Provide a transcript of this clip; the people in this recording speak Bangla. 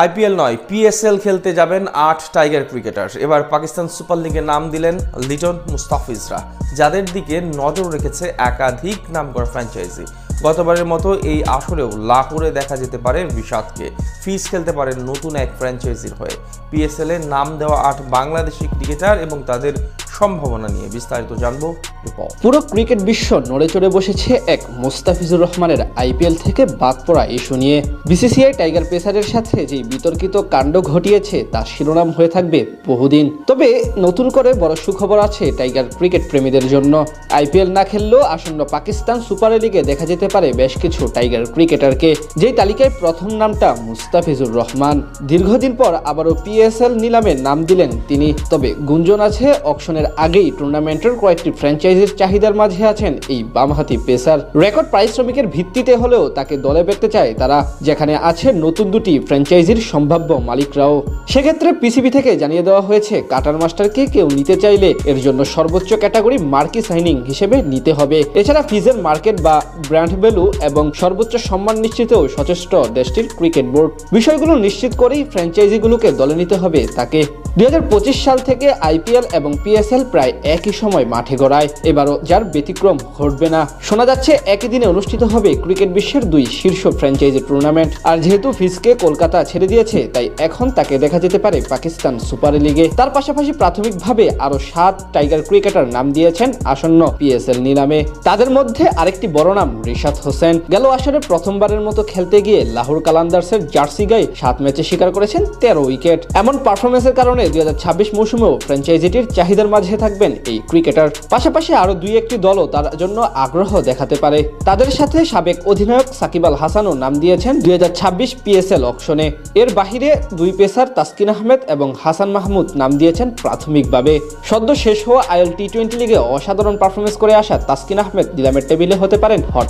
আইপিএল নয়, পিএসএল খেলতে যাবেন ৮ টাইগার ক্রিকেটার। এবার পাকিস্তান সুপার লিগে নাম দিলেন লিটন মুস্তাফিজরা, যাদের দিকে নজর রেখেছে একাধিক নামকরা ফ্র্যাঞ্চাইজি। গতবারের মতো এই আসরেও লাহোরে দেখা যেতে পারে রিশাদকে। ফিস খেলতে পারেন নতুন এক ফ্র্যাঞ্চাইজির হয়ে। পিএসএল এ নাম দেওয়া ৮ বাংলাদেশি ক্রিকেটার এবং তাদের সম্ভাবনা নিয়ে বিস্তারিত জানবো রিপোর্ট। পুরো ক্রিকেট বিশ্ব নড়ে চড়ে বসেছে এক মুস্তাফিজুর রহমানের আইপিএল থেকে বাদ পড়া ইস্যু নিয়ে। বিসিসিআই টাইগার পেসারের সাথে যে বিতর্কিত কাণ্ড ঘটিয়েছে তার শিরোনাম হয়ে থাকবে বহুদিন। তবে নতুন করে বড় সুখবর আছে টাইগার ক্রিকেট প্রেমীদের জন্য। আইপিএল না খেললেও আসন্ন পাকিস্তান সুপার লিগে দেখা যেতে পারে বেশ কিছু টাইগার ক্রিকেটারকে, যেই তালিকায় প্রথম নামটা মুস্তাফিজুর রহমান। দীর্ঘদিন পর আবারও পিএসএল নিলামে নাম দিলেন তিনি। তবে গুঞ্জন আছে অকশনের আগেই টুর্নামেন্টের কয়েকটি ফ্র্যাঞ্চাইজির চাহিদার মাঝে আছেন এই বামহাতি পেসার। রেকর্ড পারিশ্রমিকের ভিত্তিতে হলেও তাকে দলে পেতে চায় তারা, যেখানে আছে নতুন দুটি ফ্র্যাঞ্চাইজির সম্ভাব্য মালিকরাও। সেক্ষেত্রে পিসিবি থেকে জানিয়ে দেওয়া হয়েছে কাটার মাস্টারকে কেউ নিতে চাইলে এর জন্য সর্বোচ্চ ক্যাটাগরি মার্কি সাইনিং হিসেবে নিতে হবে। এছাড়া ফিজের মার্কেট বা ব্র্যান্ড ভ্যালু এবং সর্বোচ্চ সম্মান নিশ্চিতেও সচেষ্ট দেশটির ক্রিকেট বোর্ড। বিষয়গুলো নিশ্চিত করেই ফ্র্যাঞ্চাইজিগুলোকে দলে নিতে হবে তাকে। 2025 সাল থেকে আইপিএল এবং পিএসএল প্রায় একই সময় মাঠে গড়ায়, এবারও যার ব্যতিক্রম ঘটবে না। শোনা যাচ্ছে একই দিনে অনুষ্ঠিত হবে ক্রিকেট বিশ্বের দুই শীর্ষ ফ্র্যাঞ্চাইজি টুর্নামেন্ট। আর যেহেতু ফিজকে কলকাতা ছেড়ে দিয়েছে, তাই এখন তাকে দেখা যেতে পারে পাকিস্তান সুপার লিগে। তার পাশাপাশি প্রাথমিকভাবে আরো 7 টাইগার ক্রিকেটার নাম দিয়েছেন আসন্ন পিএসএল নিলামে। তাদের মধ্যে আরেকটি বড় নাম রিশাদ হোসেন। গেল আসরে প্রথমবারের মতো খেলতে গিয়ে লাহোর কালান্দার্সের জার্সি গায়ে 7 ম্যাচে শিকার করেছেন 13 উইকেট। এমন পারফরমেন্সের কারণে 2026 মৌসুমেও ফ্র্যাঞ্চাইজিটির চাহিদার মাঝে থাকবেন এই ক্রিকেটার। পাশাপাশি আরো 2-1টি দলও তার জন্য আগ্রহ দেখাতে পারে। তাদের সাথে সাবেক অধিনায়ক সাকিব আল হাসানও নাম দিয়েছেন 2026 পিএসএল অকশনে। এর বাহিরে 2 পেসার তাসকিন আহমেদ এবং হাসান মাহমুদ নাম দিয়েছেন প্রাথমিকভাবে। সদ্য শেষ হওয়া আইএল টি-20 লিগে অসাধারণ পারফরমেন্স করে আসা তাসকিন আহমেদ নিলামের টেবিলে হতে পারেন হট।